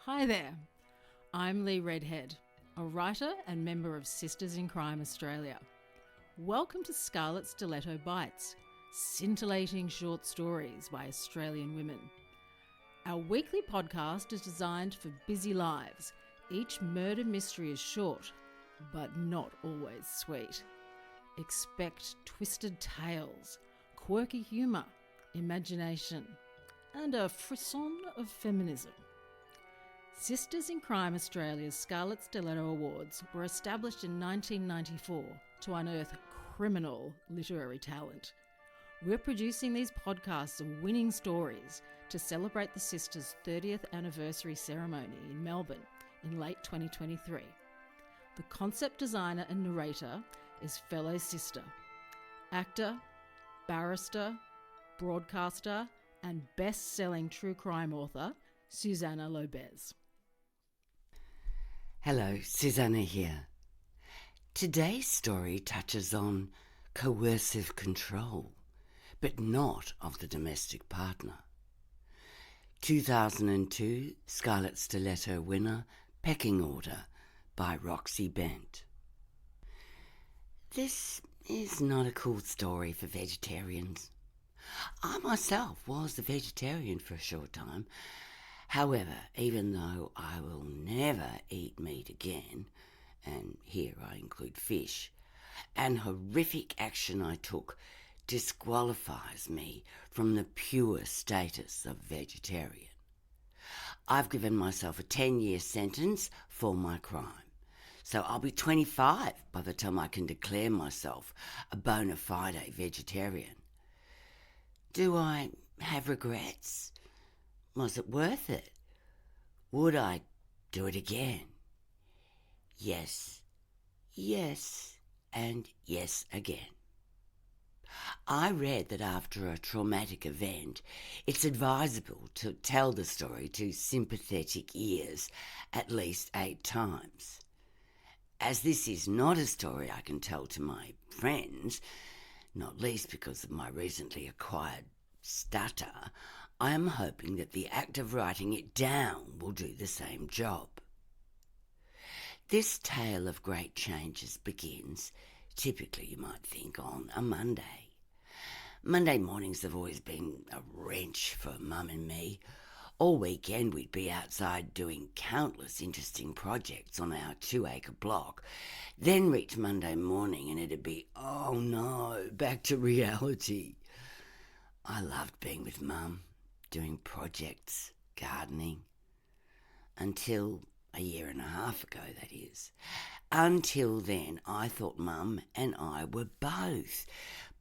Hi there, I'm Leigh Redhead, a writer and member of Sisters in Crime Australia. Welcome to Scarlet Stiletto Bites, scintillating short stories by Australian women. Our weekly podcast is designed for busy lives. Each murder mystery is short, but not always sweet. Expect twisted tales, quirky humour, imagination, and a frisson of feminism. Sisters in Crime Australia's Scarlet Stiletto Awards were established in 1994 to unearth criminal literary talent. We're producing these podcasts of winning stories to celebrate the Sisters' 30th anniversary ceremony in Melbourne in late 2023. The concept designer and narrator is fellow sister, actor, barrister, broadcaster, and best-selling true crime author Susanna Lobez. Hello, Susanna here. Today's story touches on coercive control, but not of the domestic partner. 2002 Scarlet Stiletto winner, Pecking Order by Roxxy Bent. This is not a cool story for vegetarians. I myself was a vegetarian for a short time. However, even though I will never eat meat again, and here I include fish, an horrific action I took disqualifies me from the pure status of vegetarian. I've given myself a 10-year sentence for my crime, so I'll be 25 by the time I can declare myself a bona fide vegetarian. Do I have regrets? Was it worth it? Would I do it again? Yes, and yes again. I read that after a traumatic event, it's advisable to tell the story to sympathetic ears at least 8 times. As this is not a story I can tell to my friends, not least because of my recently acquired stutter, I am hoping that the act of writing it down will do the same job. This tale of great changes begins, typically you might think, on a Monday. Monday mornings have always been a wrench for Mum and me. All weekend we'd be outside doing countless interesting projects on our 2-acre block. Then reach Monday morning and it'd be, oh no, back to reality. I loved being with Mum, doing projects, gardening, until a year and a half ago, that is. Until then, I thought Mum and I were both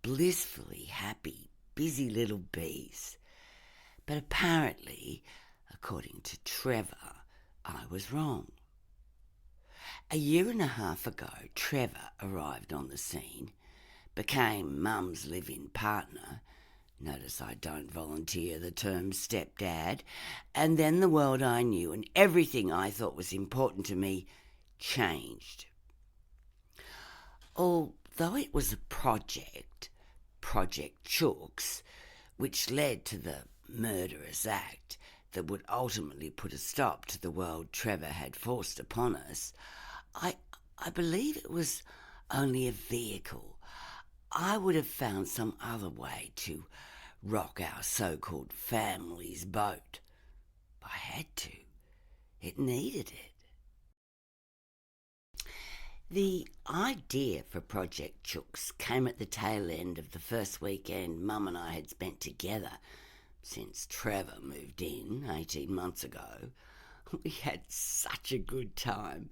blissfully happy, busy little bees. But apparently, according to Trevor, I was wrong. A year and a half ago, Trevor arrived on the scene, became Mum's live-in partner. Notice I don't volunteer the term stepdad. And then the world I knew and everything I thought was important to me changed. Although it was a project, Project Chooks, which led to the murderous act that would ultimately put a stop to the world Trevor had forced upon us, I believe it was only a vehicle. I would have found some other way to rock our so-called family's boat. I had to. It needed it. The idea for Project Chooks came at the tail end of the first weekend Mum and I had spent together since Trevor moved in 18 months ago. We had such a good time.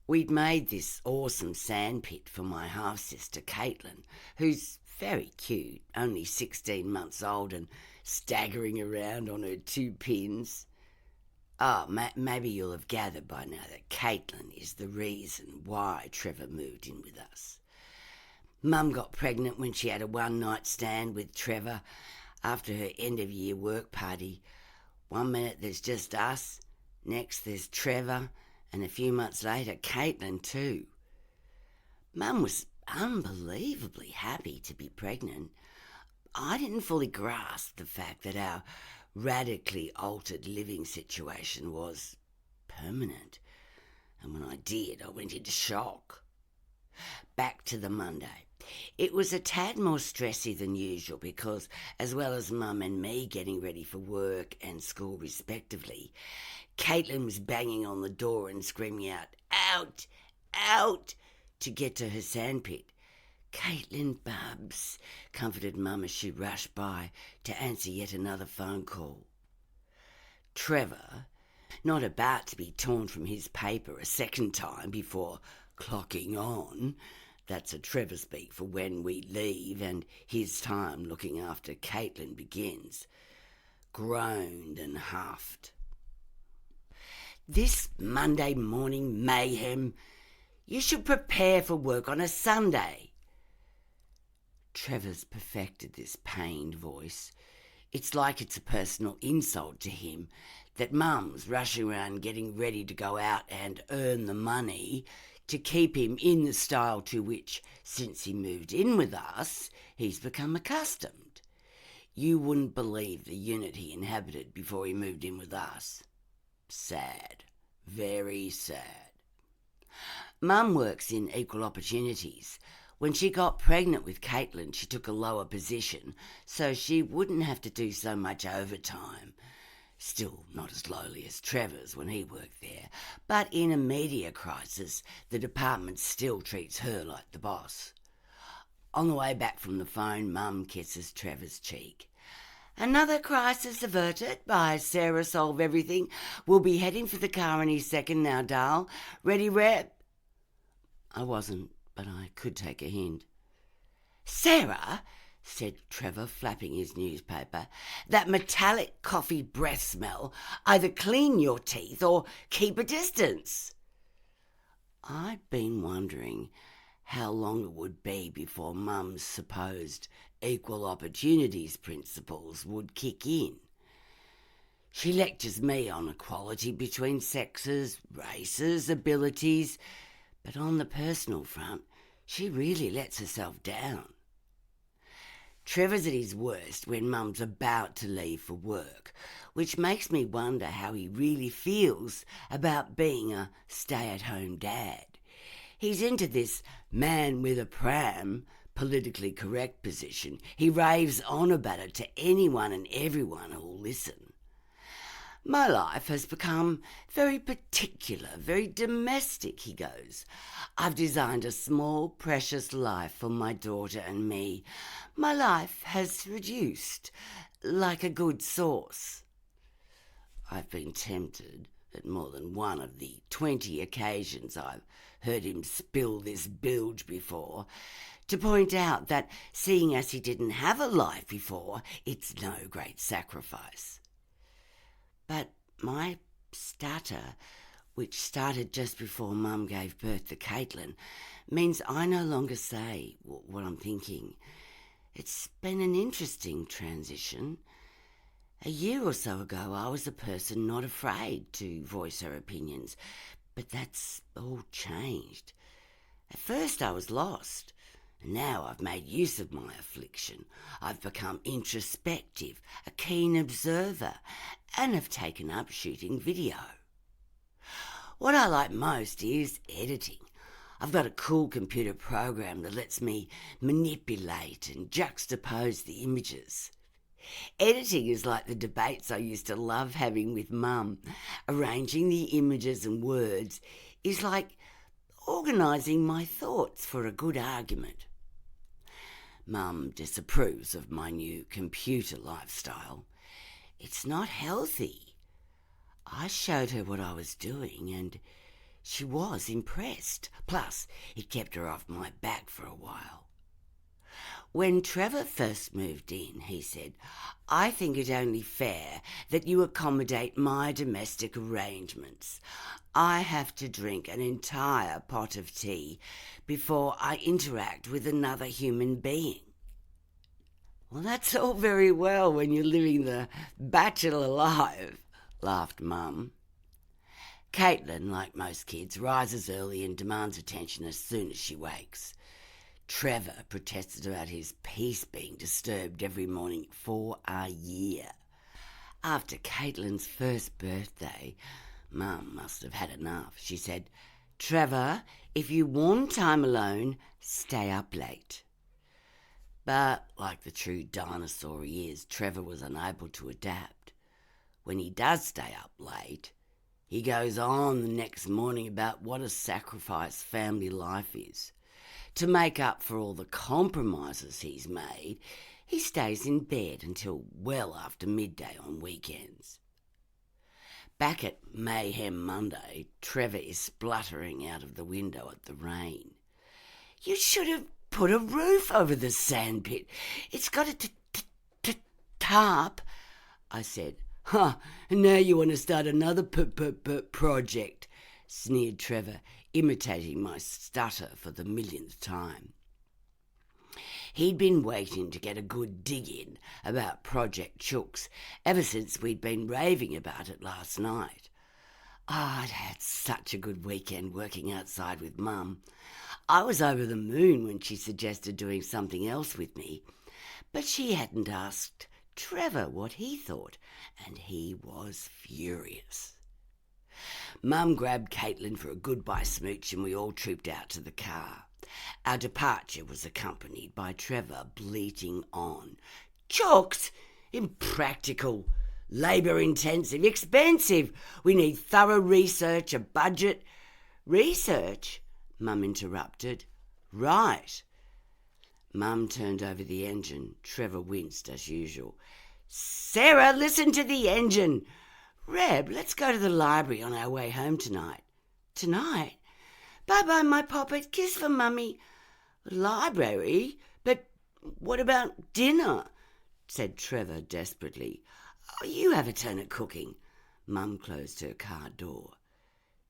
We'd made this awesome sandpit for my half-sister Caitlin, who's very cute, only 16 months old and staggering around on her 2 pins. Maybe you'll have gathered by now that Caitlin is the reason why Trevor moved in with us. Mum got pregnant when she had a one-night stand with Trevor after her end-of-year work party. One minute there's just us, next there's Trevor, and a few months later Caitlin too. Mum was unbelievably happy to be pregnant. I didn't fully grasp the fact that our radically altered living situation was permanent. And when I did, I went into shock. Back to the Monday. It was a tad more stressy than usual because, as well as Mum and me getting ready for work and school respectively, Caitlin was banging on the door and screaming out, "Out! Out!" to get to her sandpit. "Caitlin, Bubs," comforted Mum as she rushed by to answer yet another phone call. Trevor, not about to be torn from his paper a second time before clocking on, that's a Trevor speak for when we leave and his time looking after Caitlin begins, groaned and huffed. "This Monday morning mayhem, you should prepare for work on a Sunday." Trevor's perfected this pained voice. It's like it's a personal insult to him that Mum's rushing around getting ready to go out and earn the money to keep him in the style to which, since he moved in with us, he's become accustomed. You wouldn't believe the unit he inhabited before he moved in with us. Sad. Very sad. Mum works in equal opportunities. When she got pregnant with Caitlin, she took a lower position so she wouldn't have to do so much overtime. Still not as lowly as Trevor's when he worked there, but in a media crisis, the department still treats her like the boss. On the way back from the phone, Mum kisses Trevor's cheek. "Another crisis averted by Sarah Solve Everything. We'll be heading for the car any second now, Dal. Ready, Rep?" I wasn't, but I could take a hint. "Sarah," said Trevor, flapping his newspaper, "that metallic coffee breath smell. Either clean your teeth or keep a distance." I'd been wondering how long it would be before Mum's supposed equal opportunities principles would kick in. She lectures me on equality between sexes, races, abilities, but on the personal front, she really lets herself down. Trevor's at his worst when Mum's about to leave for work, which makes me wonder how he really feels about being a stay-at-home dad. He's into this man with a pram, politically correct position. He raves on about it to anyone and everyone who'll listen. "My life has become very particular, very domestic," he goes. "I've designed a small, precious life for my daughter and me. My life has reduced, like a good sauce." I've been tempted, at more than one of the 20 occasions I've heard him spill this bilge before, to point out that, seeing as he didn't have a life before, it's no great sacrifice. But my stutter, which started just before Mum gave birth to Caitlin, means I no longer say what I'm thinking. It's been an interesting transition. A year or so ago, I was a person not afraid to voice her opinions, but that's all changed. At first I was lost. Now I've made use of my affliction. I've become introspective, a keen observer, and have taken up shooting video. What I like most is editing. I've got a cool computer program that lets me manipulate and juxtapose the images. Editing is like the debates I used to love having with Mum. Arranging the images and words is like organising my thoughts for a good argument. Mum disapproves of my new computer lifestyle. It's not healthy. I showed her what I was doing and she was impressed. Plus, it kept her off my back for a while. When Trevor first moved in, he said, "I think it only fair that you accommodate my domestic arrangements. I have to drink an entire pot of tea before I interact with another human being." "Well, that's all very well when you're living the bachelor life," laughed Mum. Caitlin, like most kids, rises early and demands attention as soon as she wakes. Trevor protested about his peace being disturbed every morning for a year. After Caitlin's first birthday, Mum must have had enough. She said, "Trevor, if you want time alone, stay up late." But like the true dinosaur he is, Trevor was unable to adapt. When he does stay up late, he goes on the next morning about what a sacrifice family life is. To make up for all the compromises he's made, he stays in bed until well after midday on weekends. Back at Mayhem Monday, Trevor is spluttering out of the window at the rain. "You should have put a roof over the sandpit. It's got a tarp," I said. "Huh, and now you want to start another project," sneered Trevor, imitating my stutter for the millionth time. He'd been waiting to get a good dig in about Project Chooks ever since we'd been raving about it last night. I'd had such a good weekend working outside with Mum. I was over the moon when she suggested doing something else with me, but she hadn't asked Trevor what he thought, and he was furious. Mum grabbed Caitlin for a goodbye smooch and we all trooped out to the car. Our departure was accompanied by Trevor bleating on. "Chooks? Impractical, labour-intensive, expensive. We need thorough research, a budget." "Research?" Mum interrupted. "Right." Mum turned over the engine. Trevor winced as usual. "Sarah, listen to the engine." "Reb, let's go to the library on our way home tonight." "Tonight? Bye-bye, my poppet. Kiss for Mummy." "Library? But what about dinner?" said Trevor desperately. "Oh, you have a turn at cooking." Mum closed her car door.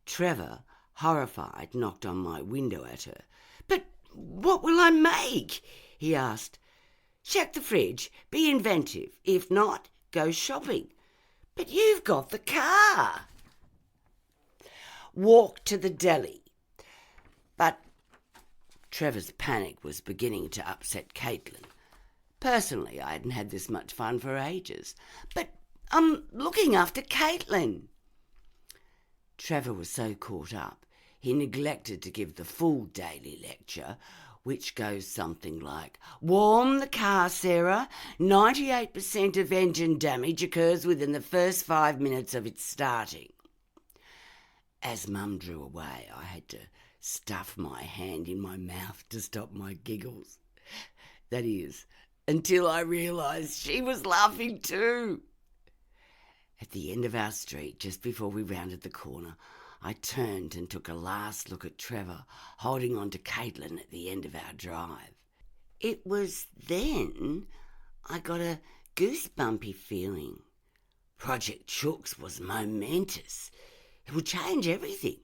Trevor, horrified, knocked on my window at her. "But what will I make?" he asked. "Check the fridge. Be inventive. If not, go shopping." "But you've got the car." "Walk to the deli." But Trevor's panic was beginning to upset Caitlin. Personally, I hadn't had this much fun for ages. "But I'm looking after Caitlin." Trevor was so caught up, he neglected to give the full daily lecture, which goes something like, "Warm the car, Sarah. 98% of engine damage occurs within the first 5 minutes of its starting." As Mum drew away, I had to stuff my hand in my mouth to stop my giggles. That is, until I realised she was laughing too. At the end of our street, just before we rounded the corner, I turned and took a last look at Trevor, holding on to Caitlin at the end of our drive. It was then I got a goosebumpy feeling. Project Chooks was momentous. It would change everything.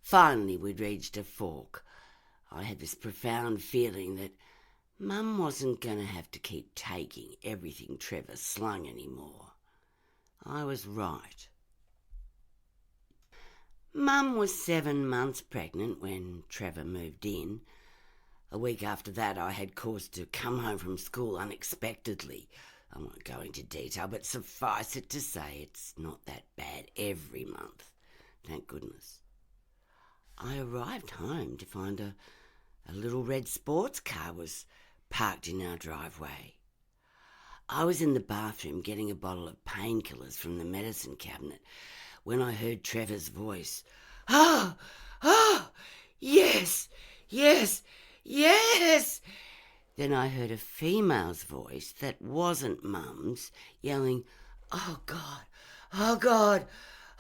Finally, we'd reached a fork. I had this profound feeling that Mum wasn't going to have to keep taking everything Trevor slung anymore. I was right. Mum was 7 months pregnant when Trevor moved in. A week after that, I had cause to come home from school unexpectedly. I won't go into detail, but suffice it to say it's not that bad every month. Thank goodness. I arrived home to find a little red sports car was parked in our driveway. I was in the bathroom getting a bottle of painkillers from the medicine cabinet when I heard Trevor's voice. "Oh, yes, yes, yes." Then I heard a female's voice that wasn't Mum's yelling, "Oh, God, oh, God,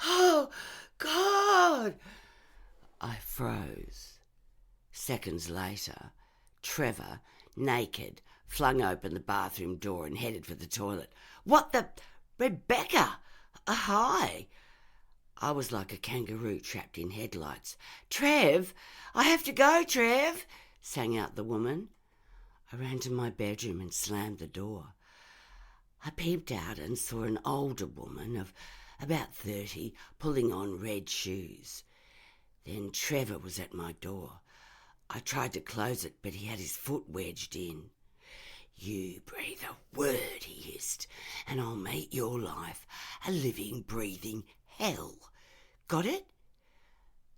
oh, God." I froze. Seconds later, Trevor, naked, flung open the bathroom door and headed for the toilet. "What the... Rebecca! Hi!" I was like a kangaroo trapped in headlights. "Trev! I have to go, Trev!" sang out the woman. I ran to my bedroom and slammed the door. I peeped out and saw an older woman of about 30 pulling on red shoes. Then Trevor was at my door. I tried to close it, but he had his foot wedged in. "You breathe a word," he hissed, "and I'll make your life a living, breathing hell." Got it?"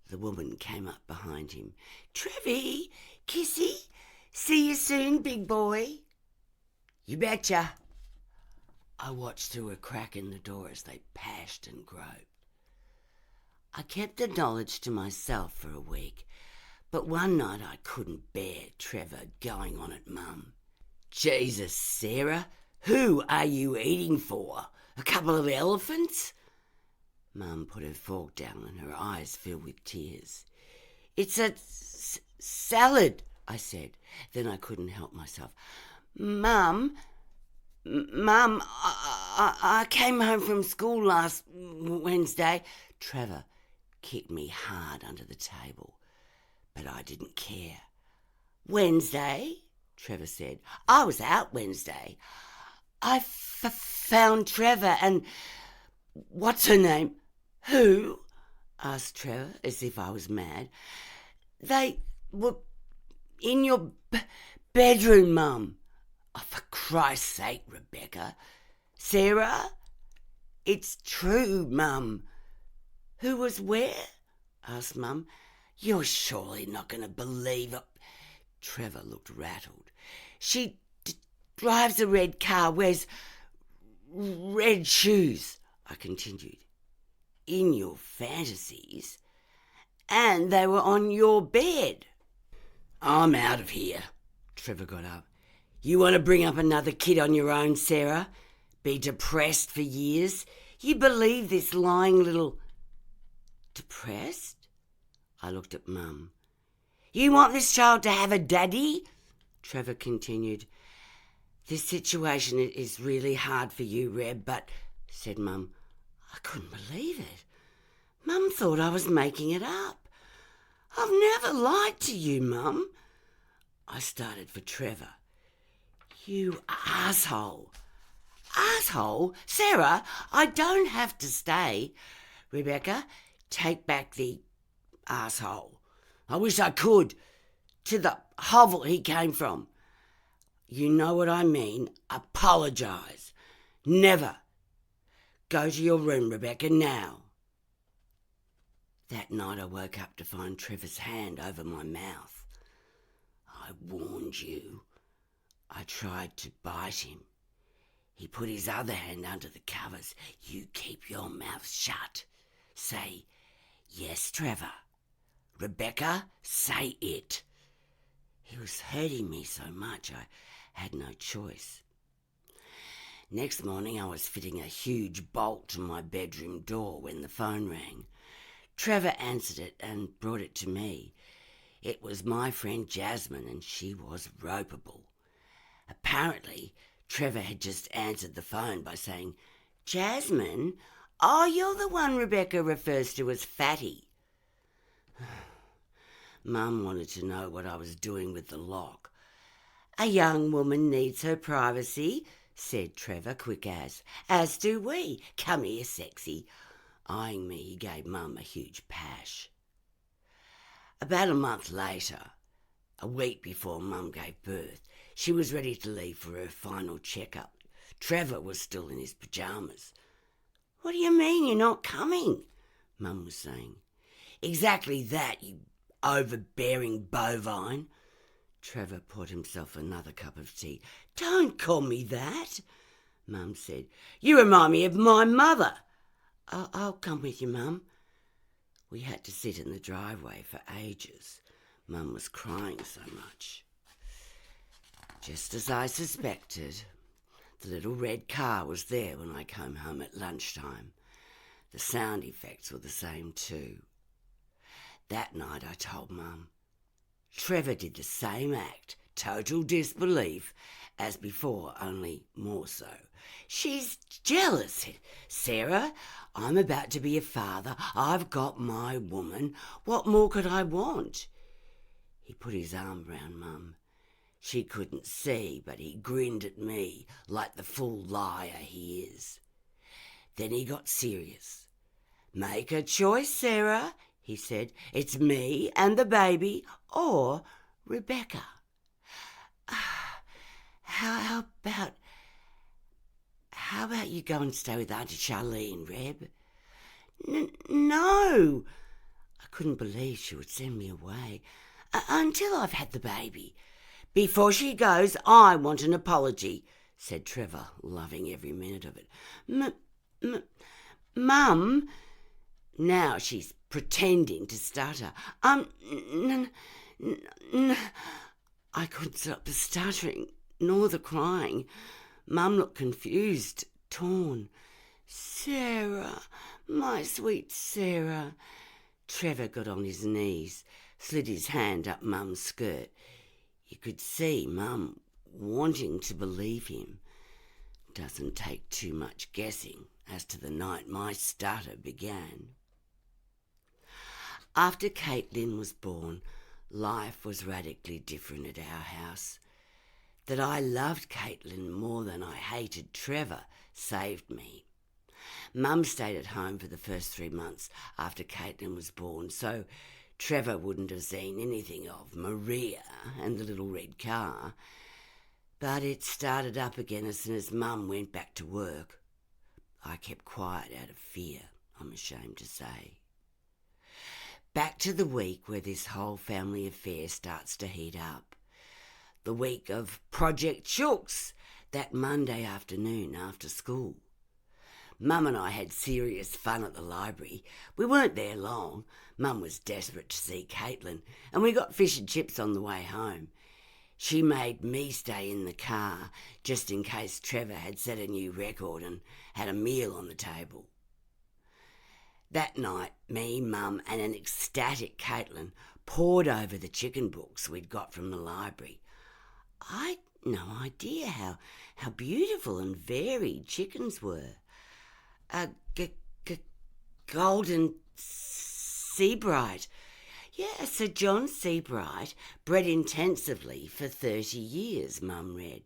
The woman came up behind him. "Trevi, kissy, see you soon, big boy." "You betcha." I watched through a crack in the door as they pashed and groped. I kept the knowledge to myself for a week, but one night I couldn't bear Trevor going on at Mum. "Jesus, Sarah, who are you eating for? A couple of elephants?" Mum put her fork down and her eyes filled with tears. "It's a salad," I said. Then I couldn't help myself. Mum, I came home from school last Wednesday." Trevor kicked me hard under the table, but I didn't care. "Wednesday?" Trevor said. "I was out Wednesday. I found Trevor and what's her name." "Who?" asked Trevor, as if I was mad. "They were in your bedroom, Mum." "Oh, for Christ's sake, Rebecca." "Sarah, it's true, Mum." "Who was where?" asked Mum. "You're surely not going to believe it." Trevor looked rattled. "She drives a red car, wears red shoes," I continued. "In your fantasies, and they were on your bed." "I'm out of here." Trevor got up. "You want to bring up another kid on your own, Sarah? Be depressed for years? You believe this lying little..." "Depressed?" I looked at Mum. "You want this child to have a daddy?" Trevor continued. "This situation is really hard for you, Reb, but..." said Mum. I couldn't believe it. Mum thought I was making it up. "I've never lied to you, Mum." I started for Trevor. "You asshole." "Asshole? Sarah, I don't have to stay." "Rebecca, take back the asshole." "I wish I could. To the hovel he came from." "You know what I mean. Apologise." "Never." "Go to your room, Rebecca, now." That night I woke up to find Trevor's hand over my mouth. "I warned you." I tried to bite him. He put his other hand under the covers. "You keep your mouth shut. Say, yes, Trevor. Rebecca, say it." He was hurting me so much I had no choice. Next morning I was fitting a huge bolt to my bedroom door when the phone rang. Trevor answered it and brought it to me. It was my friend Jasmine, and she was ropeable. Apparently, Trevor had just answered the phone by saying, "Jasmine? Oh, you're the one Rebecca refers to as Fatty." Mum wanted to know what I was doing with the lock. "A young woman needs her privacy," said Trevor, quick as do we. "Come here, sexy." Eyeing me, he gave Mum a huge pash. About a month later, a week before Mum gave birth, she was ready to leave for her final checkup. Trevor was still in his pyjamas. "What do you mean you're not coming?" Mum was saying. "Exactly that, you overbearing bovine." Trevor poured himself another cup of tea. "Don't call me that," Mum said. "You remind me of my mother." I'll come with you, Mum." We had to sit in the driveway for ages. Mum was crying so much. Just as I suspected, the little red car was there when I came home at lunchtime. The sound effects were the same too. That night I told Mum. Trevor did the same act, total disbelief, as before, only more so. "She's jealous, Sarah. I'm about to be a father. I've got my woman. What more could I want?" He put his arm round Mum. She couldn't see, but he grinned at me like the fool liar he is. Then he got serious. "Make a choice, Sarah," he said. "It's me and the baby, or Rebecca." How about you go and stay with Auntie Charlene, Reb?" No. I couldn't believe she would send me away. Until I've had the baby. Before she goes, I want an apology, said Trevor, loving every minute of it. Mum. Now she's pretending to stutter. I couldn't stop the stuttering, nor the crying. Mum looked confused, torn. Sarah, my sweet Sarah. Trevor got on his knees, slid his hand up Mum's skirt. You could see Mum wanting to believe him. Doesn't take too much guessing as to the night my stutter began. After Caitlin was born, life was radically different at our house. That I loved Caitlin more than I hated Trevor saved me. Mum stayed at home for the first 3 months after Caitlin was born, so Trevor wouldn't have seen anything of Maria and the little red car. But it started up again as soon as Mum went back to work. I kept quiet out of fear, I'm ashamed to say. Back to the week where this whole family affair starts to heat up. The week of Project Chooks, that Monday afternoon after school. Mum and I had serious fun at the library. We weren't there long. Mum was desperate to see Caitlin, and we got fish and chips on the way home. She made me stay in the car just in case Trevor had set a new record and had a meal on the table. That night, me, Mum and an ecstatic Caitlin pored over the chicken books we'd got from the library. I'd no idea how beautiful and varied chickens were. A golden Seabright. Yeah, Sir John Seabright, bred intensively for 30 years, Mum read.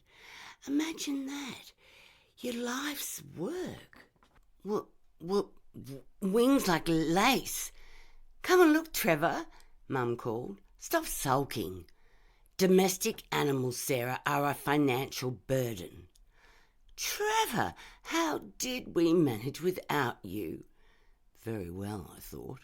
Imagine that. Your life's work. Wings like lace. Come and look, Trevor, Mum called. Stop sulking. Domestic animals, Sarah, are a financial burden. Trevor, how did we manage without you? Very well, I thought.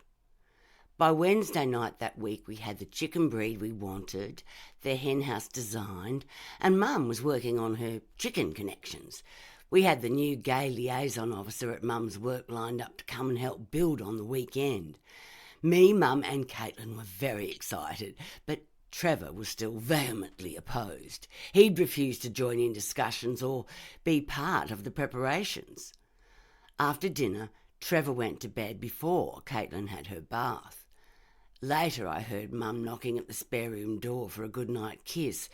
By Wednesday night that week, we had the chicken breed we wanted, the hen house designed, and Mum was working on her chicken connections. We had the new gay liaison officer at Mum's work lined up to come and help build on the weekend. Me, Mum and Caitlin were very excited, but Trevor was still vehemently opposed. He'd refused to join in discussions or be part of the preparations. After dinner, Trevor went to bed before Caitlin had her bath. Later I heard Mum knocking at the spare room door for a good-night kiss,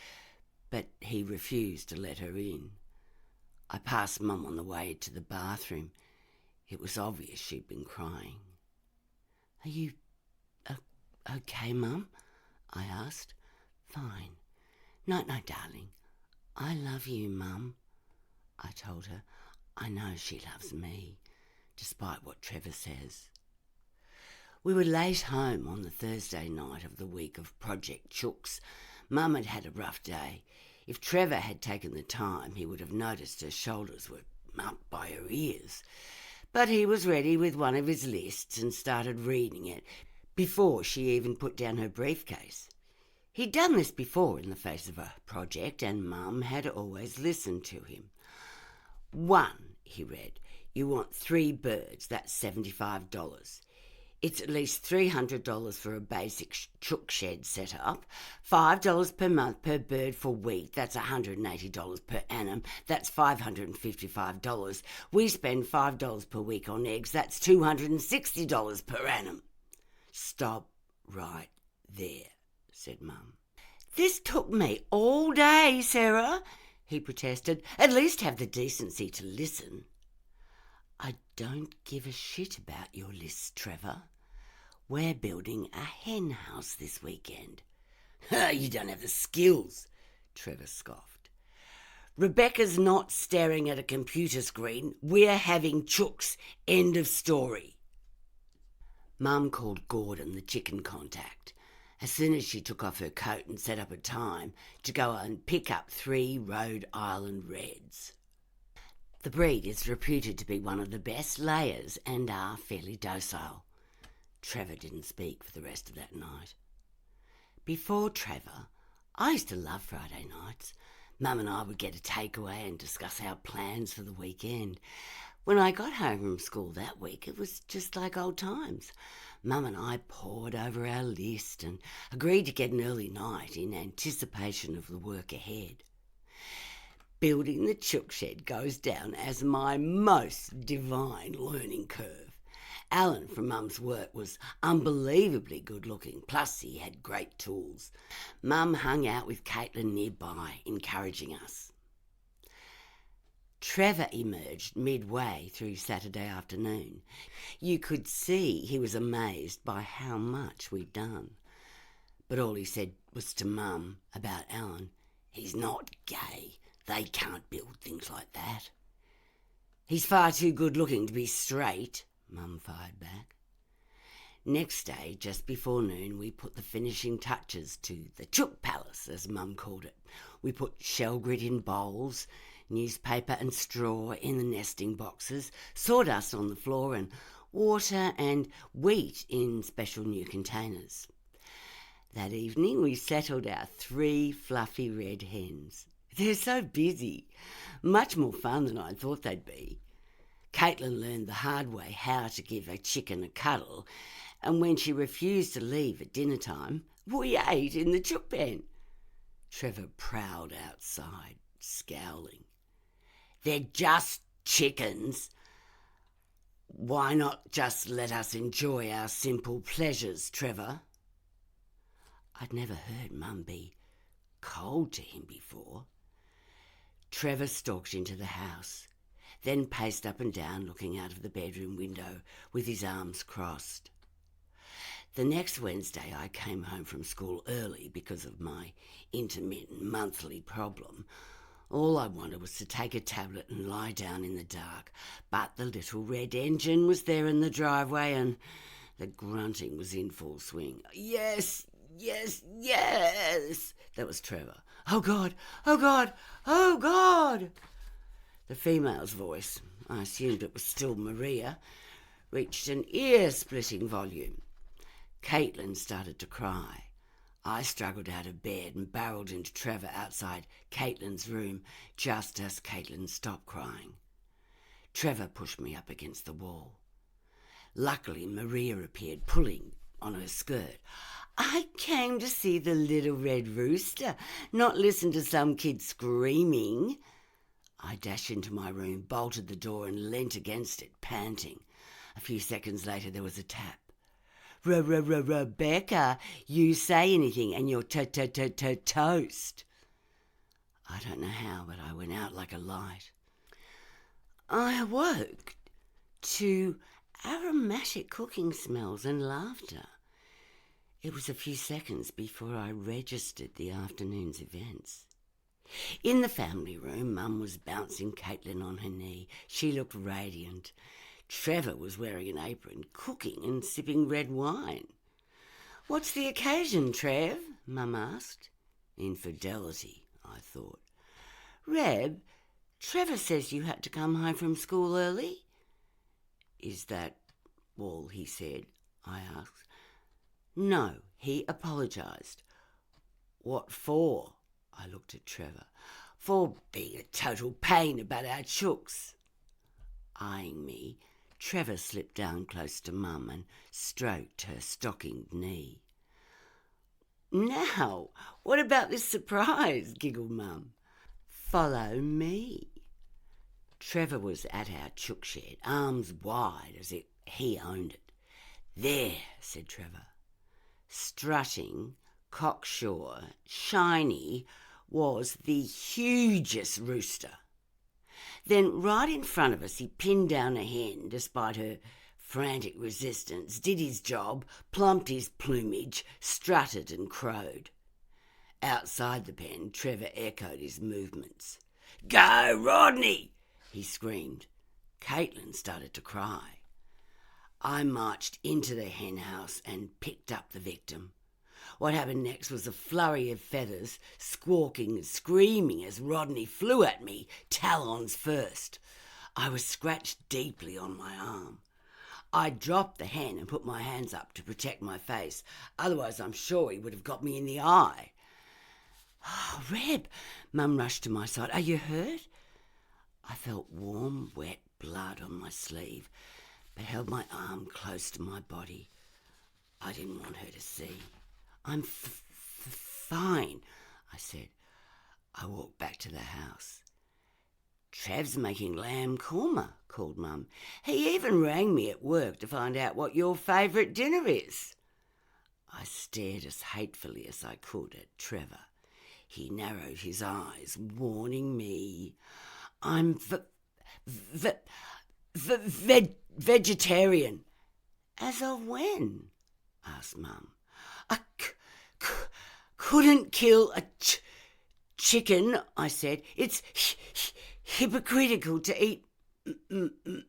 but he refused to let her in. I passed Mum on the way to the bathroom. It was obvious she'd been crying. Are you okay, Mum? I asked. Fine. No, darling. I love you, Mum. I told her. I know she loves me, despite what Trevor says. We were late home on the Thursday night of the week of Project Chooks. Mum had had a rough day. If Trevor had taken the time, he would have noticed her shoulders were up by her ears. But he was ready with one of his lists and started reading it before she even put down her briefcase. He'd done this before in the face of a project, and Mum had always listened to him. 1, he read, you want 3 birds, that's $75. It's at least $300 for a basic chook shed setup, $5 per month per bird for wheat, that's $180 per annum, that's $555. We spend $5 per week on eggs, that's $260 per annum. Stop right there, said Mum. This took me all day, Sarah, he protested. At least have the decency to listen. I don't give a shit about your list, Trevor. We're building a hen house this weekend. You don't have the skills, Trevor scoffed. Rebecca's not staring at a computer screen. We're having chooks. End of story. Mum called Gordon, the chicken contact, as soon as she took off her coat and set up a time to go and pick up 3 Rhode Island Reds. The breed is reputed to be one of the best layers and are fairly docile. Trevor didn't speak for the rest of that night. Before Trevor, I used to love Friday nights. Mum and I would get a takeaway and discuss our plans for the weekend. When I got home from school that week, it was just like old times. Mum and I pored over our list and agreed to get an early night in anticipation of the work ahead. Building the chook shed goes down as my most divine learning curve. Alan from Mum's work was unbelievably good looking, plus he had great tools. Mum hung out with Caitlin nearby, encouraging us. Trevor emerged midway through Saturday afternoon. You could see he was amazed by how much we'd done. But all he said was to Mum about Alan, "He's not gay. They can't build things like that." "He's far too good looking to be straight," Mum fired back. Next day, just before noon, we put the finishing touches to the chook palace, as Mum called it. We put shell grit in bowls, newspaper and straw in the nesting boxes, sawdust on the floor, and water and wheat in special new containers. That evening, we settled our 3 fluffy red hens. They're so busy, much more fun than I thought they'd be. Caitlin learned the hard way how to give a chicken a cuddle, and when she refused to leave at dinner time, we ate in the chook pen. Trevor prowled outside, scowling. "They're just chickens. Why not just let us enjoy our simple pleasures, Trevor?" I'd never heard Mum be cold to him before. Trevor stalked into the house, then paced up and down looking out of the bedroom window with his arms crossed. The next Wednesday I came home from school early because of my intermittent monthly problem. All I wanted was to take a tablet and lie down in the dark, but the little red engine was there in the driveway and the grunting was in full swing. "Yes, yes, yes!" That was Trevor. "Oh God, oh God, oh God!" The female's voice, I assumed it was still Maria, reached an ear-splitting volume. Caitlin started to cry. I struggled out of bed and barreled into Trevor outside Caitlin's room just as Caitlin stopped crying. Trevor pushed me up against the wall. Luckily, Maria appeared, pulling on her skirt. "I came to see the little red rooster, not listen to some kid screaming." I dashed into my room, bolted the door and leant against it, panting. A few seconds later there was a tap. "Rebecca, you say anything and you're toast." I don't know how, but I went out like a light. I awoke to aromatic cooking smells and laughter. It was a few seconds before I registered the afternoon's events. In the family room, Mum was bouncing Caitlin on her knee. She looked radiant. Trevor was wearing an apron, cooking and sipping red wine. "What's the occasion, Trev?" Mum asked. Infidelity, I thought. "Reb, Trevor says you had to come home from school early." "Is that all he said?" I asked. "No, he apologised." "What for?" I looked at Trevor. "For being a total pain about our chooks." Eyeing me, Trevor slipped down close to Mum and stroked her stockinged knee. "Now, what about this surprise?" giggled Mum. "Follow me." Trevor was at our chook shed, arms wide as if he owned it. "There," said Trevor. Strutting, cocksure, shiny, was the hugest rooster. Then right in front of us he pinned down a hen despite her frantic resistance, did his job, plumped his plumage, strutted and crowed. Outside the pen, Trevor echoed his movements. "Go, Rodney!" he screamed. Caitlin started to cry. I marched into the hen house and picked up the victim. What happened next was a flurry of feathers, squawking and screaming as Rodney flew at me, talons first. I was scratched deeply on my arm. I dropped the hen and put my hands up to protect my face. Otherwise, I'm sure he would have got me in the eye. "Oh, Reb," Mum rushed to my side. "Are you hurt?" I felt warm, wet blood on my sleeve, but held my arm close to my body. I didn't want her to see. "I'm fine," I said. I walked back to the house. "Trav's making lamb korma," called Mum. "He even rang me at work to find out what your favourite dinner is." I stared as hatefully as I could at Trevor. He narrowed his eyes, warning me. "I'm vegetarian." "As of when?" asked Mum. "I couldn't kill a chicken," I said. "It's hypocritical to eat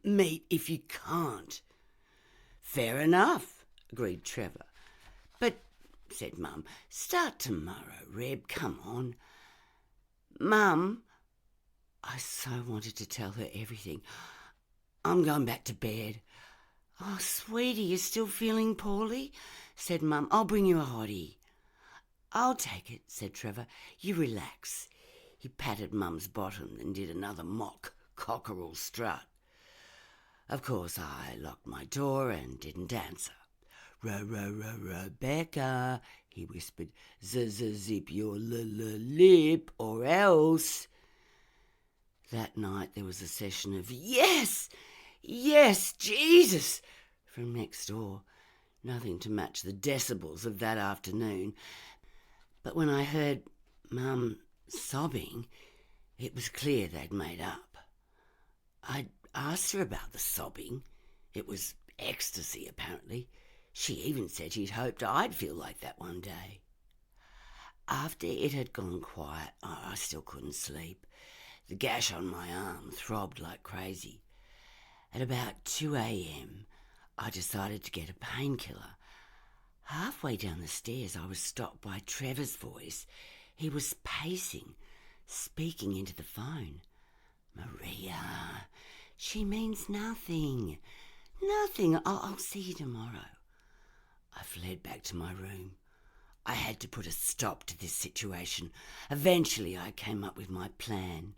meat if you can't." "Fair enough," agreed Trevor. "But," said Mum, "start tomorrow, Reb, come on." "Mum," I so wanted to tell her everything. "I'm going back to bed." "Oh, sweetie, you're still feeling poorly?" said Mum. "I'll bring you a hottie." "I'll take it," said Trevor. "You relax." He patted Mum's bottom and did another mock cockerel strut. Of course, I locked my door and didn't answer. "Rebecca," he whispered, "zip your lip or else." That night there was a session of "Yes, yes, Jesus" from next door. Nothing to match the decibels of that afternoon. But when I heard Mum sobbing, it was clear they'd made up. I'd asked her about the sobbing. It was ecstasy, apparently. She even said she'd hoped I'd feel like that one day. After it had gone quiet, I still couldn't sleep. The gash on my arm throbbed like crazy. At about 2 a.m, I decided to get a painkiller. Halfway down the stairs, I was stopped by Trevor's voice. He was pacing, speaking into the phone. "Maria, she means nothing. Nothing. I'll see you tomorrow." I fled back to my room. I had to put a stop to this situation. Eventually, I came up with my plan.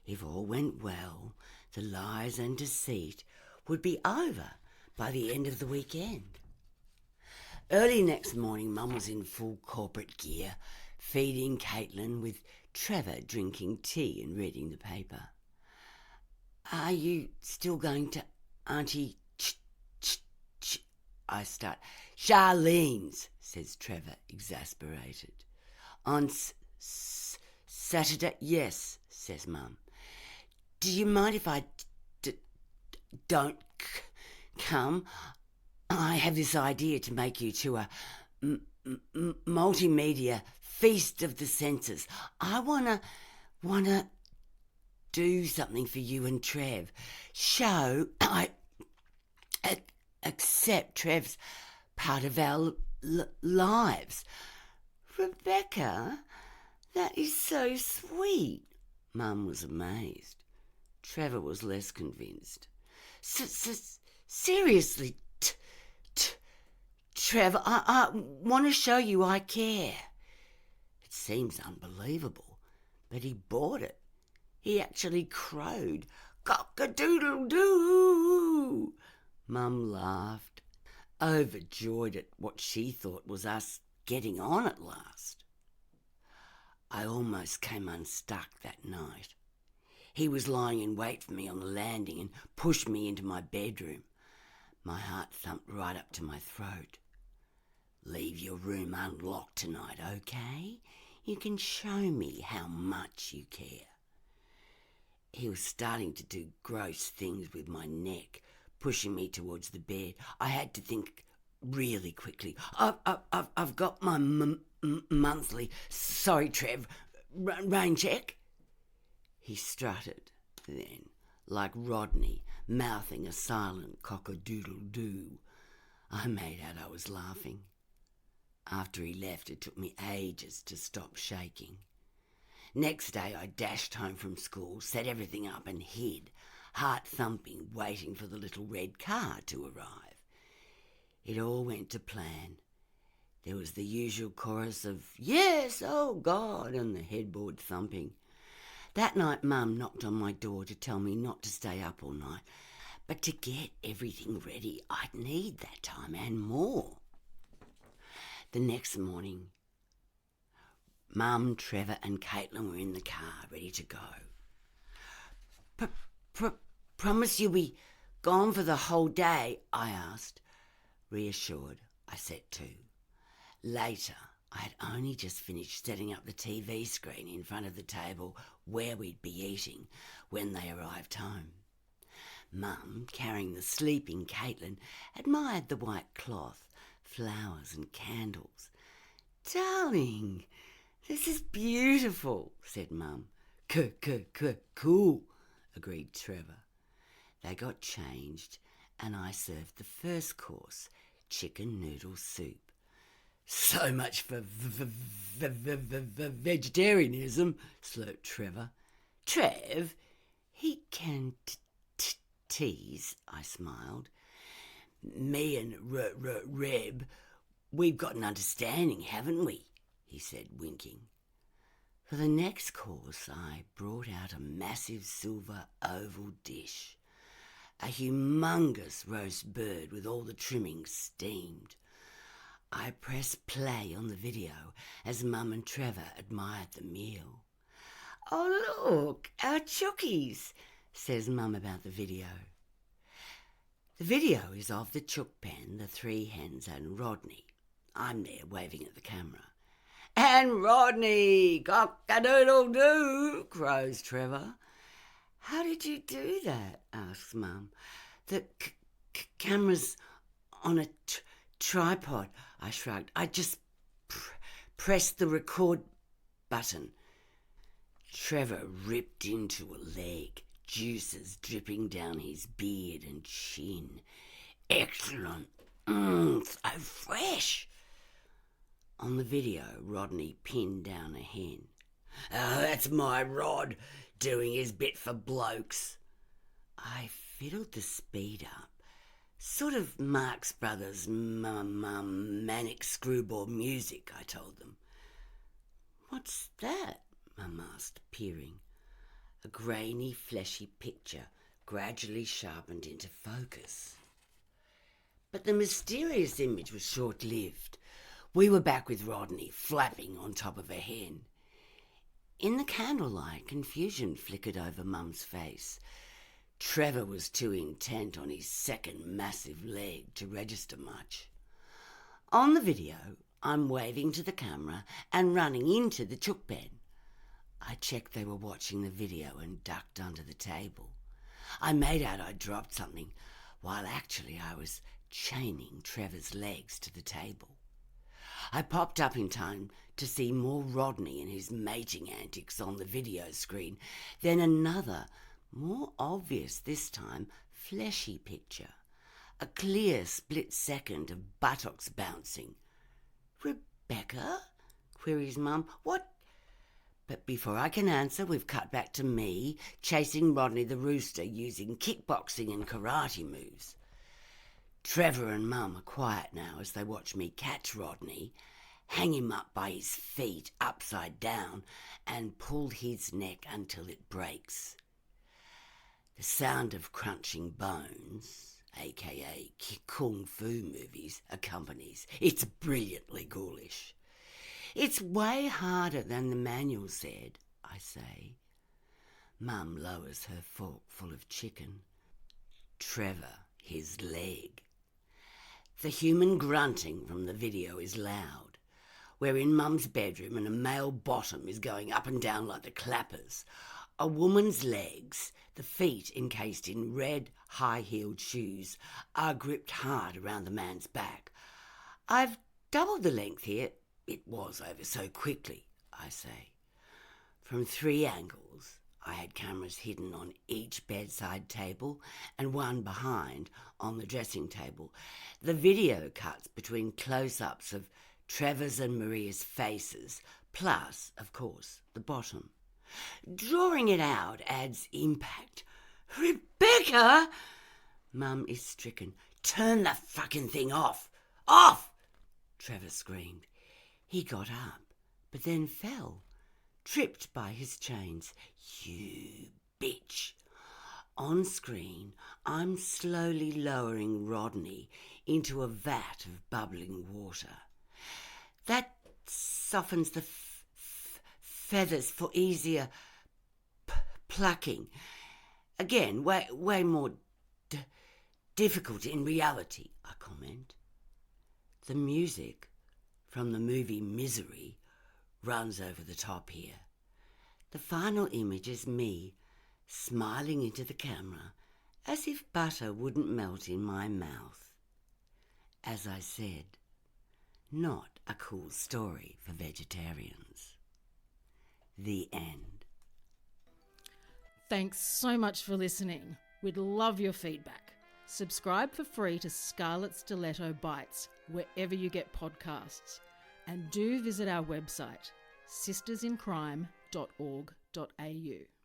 If all went well, the lies and deceit would be over by the end of the weekend. Early next morning, Mum was in full corporate gear, feeding Caitlin with Trevor drinking tea and reading the paper. "Are you still going to Auntie I start. "Charlene's," says Trevor, exasperated. "On Saturday?" "Yes," says Mum. "Do you mind if I don't come? I have this idea to make you to a multimedia feast of the senses. I wanna do something for you and Trev. Show I accept Trev's part of our lives." "Rebecca, that is so sweet." Mum was amazed. Trevor was less convinced. "Seriously, Trevor, I want to show you I care." It seems unbelievable, but he bought it. He actually crowed, "Cock-a-doodle-doo." Mum laughed, overjoyed at what she thought was us getting on at last. I almost came unstuck that night. He was lying in wait for me on the landing and pushed me into my bedroom. My heart thumped right up to my throat. "Leave your room unlocked tonight, okay? You can show me how much you care." He was starting to do gross things with my neck, pushing me towards the bed. I had to think really quickly. I've got my monthly. Sorry, Trev. Rain check." He strutted, then, like Rodney, mouthing a silent cock-a-doodle-doo. I made out I was laughing. After he left, it took me ages to stop shaking. Next day, I dashed home from school, set everything up and hid, heart thumping, waiting for the little red car to arrive. It all went to plan. There was the usual chorus of, "Yes, oh God," and the headboard thumping. That night Mum knocked on my door to tell me not to stay up all night, but to get everything ready I'd need that time and more. The next morning, Mum, Trevor and Caitlin were in the car ready to go. Promise you'll be gone for the whole day?" I asked. Reassured, I set to. Later, I had only just finished setting up the TV screen in front of the table where we'd be eating when they arrived home. Mum, carrying the sleeping Caitlin, admired the white cloth, flowers and candles. "Darling, this is beautiful," said Mum. Cool," agreed Trevor. They got changed and I served the first course, chicken noodle soup. "So much for vegetarianism," slurped Trevor. "Trev, he can tease," I smiled. "Me and Reb, we've got an understanding, haven't we?" he said, winking. For the next course, I brought out a massive silver oval dish, a humongous roast bird with all the trimmings steamed. I pressed play on the video as Mum and Trevor admired the meal. "Oh, look, our chookies," says Mum about the video. The video is of the chook pen, the three hens and Rodney. I'm there waving at the camera. "And Rodney, cock-a-doodle-doo," crows Trevor. "How did you do that?" asks Mum. "The camera's on a tripod," I shrugged. "I just pressed the record button." Trevor ripped into a leg, juices dripping down his beard and chin. "Excellent. So fresh." On the video, Rodney pinned down a hen. "Oh, that's my Rod, doing his bit for blokes." I fiddled the speed up. "Sort of Marx Brothers manic screwball music," I told them. "What's that?" Mum asked, peering. A grainy, fleshy picture gradually sharpened into focus. But the mysterious image was short-lived. We were back with Rodney flapping on top of a hen. In the candlelight, confusion flickered over Mum's face. Trevor was too intent on his second massive leg to register much. On the video, I'm waving to the camera and running into the chook pen. I checked they were watching the video and ducked under the table. I made out I'd dropped something, while actually I was chaining Trevor's legs to the table. I popped up in time to see more Rodney and his mating antics on the video screen, then another, more obvious this time, fleshy picture. A clear split second of buttocks bouncing. "Rebecca?" queries Mum. "What?" But before I can answer, we've cut back to me chasing Rodney the rooster using kickboxing and karate moves. Trevor and Mum are quiet now as they watch me catch Rodney, hang him up by his feet upside down, and pull his neck until it breaks. The sound of crunching bones, aka kung fu movies, accompanies. It's brilliantly ghoulish. "It's way harder than the manual said," I say. Mum lowers her fork full of chicken. Trevor, his leg. The human grunting from the video is loud. We're in Mum's bedroom and a male bottom is going up and down like the clappers. A woman's legs, the feet encased in red high-heeled shoes, are gripped hard around the man's back. "I've doubled the length here." It was over so quickly, I say. From 3 angles, I had cameras hidden on each bedside table and one behind on the dressing table. The video cuts between close-ups of Trevor's and Maria's faces, plus, of course, the bottom. Drawing it out adds impact. Rebecca! Mum is stricken. Turn the fucking thing off! Off! Trevor screamed. He got up, but then fell, tripped by his chains. You bitch! On screen, I'm slowly lowering Rodney into a vat of bubbling water. That softens the feathers for easier plucking. Again, way more difficult in reality, I comment. The music from the movie Misery runs over the top here. The final image is me smiling into the camera as if butter wouldn't melt in my mouth. As I said, not a cool story for vegetarians. The end. Thanks so much for listening. We'd love your feedback. Subscribe for free to Scarlet Stiletto Bites wherever you get podcasts. And do visit our website, sistersincrime.org.au.